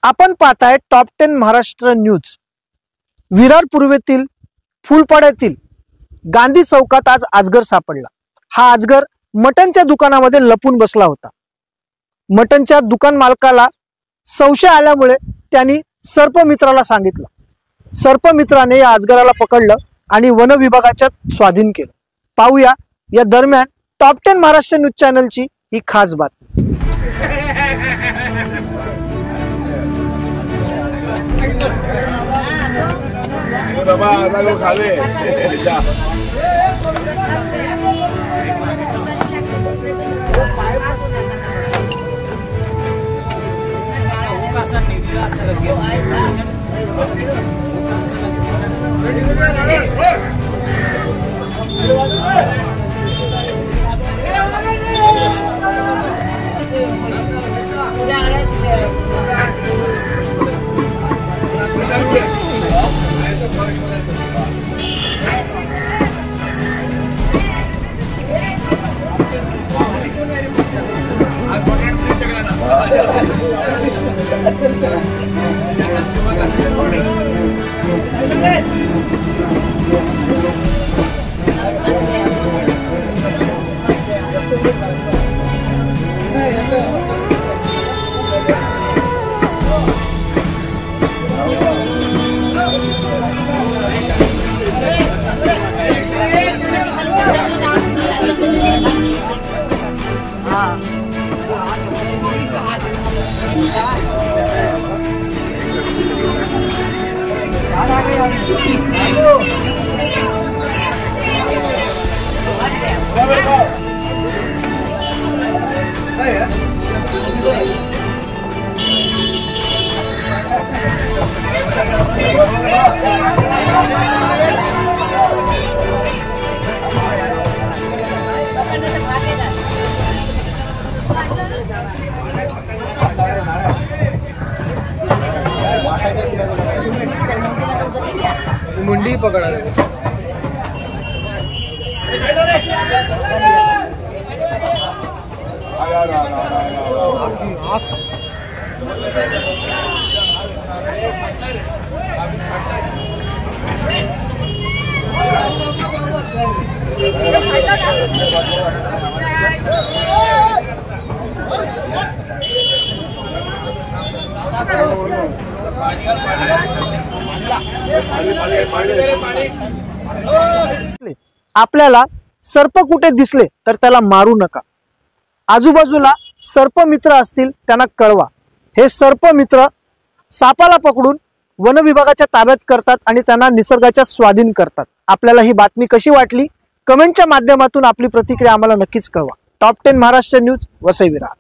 आपण पाहताय top 10 Maharashtra news. Virar पूर्वेतील फुलपाड्यातील Gandhi चौकात आज अजगर सापडला। हा अजगर मटनच्या दुकानामध्ये लपून बसला होता। मटनच्या दुकान मालकाला संशय आल्यामुळे त्यांनी सर्पमित्राला सांगितलं। सर्पमित्राने या अजगराला पकडलं आणि वन विभागाच्या स्वाधीन केलं। पाहूया या दरम्यान टॉप 10 महाराष्ट्र न्यूज चॅनलची ही खास बातमी। बाबा आता go खाले जा मुंडी पकड़ा आपल्याला सर्प कुठे दिसले तर त्याला मारू नका। आजूबाजूला सर्प मित्र असतील त्यांना कळवा। हे सर्प मित्र सापाला पकडून वन विभागाच्या ताब्यात करतात आणि त्यांना निसर्गाच्या स्वाधीन करतात। आपल्याला ही बातमी कशी वाटली कमेंटच्या माध्यमातून आपली प्रतिक्रिया आम्हाला नक्कीच कळवा। Top 10 Maharashtra news, Vasai Virar.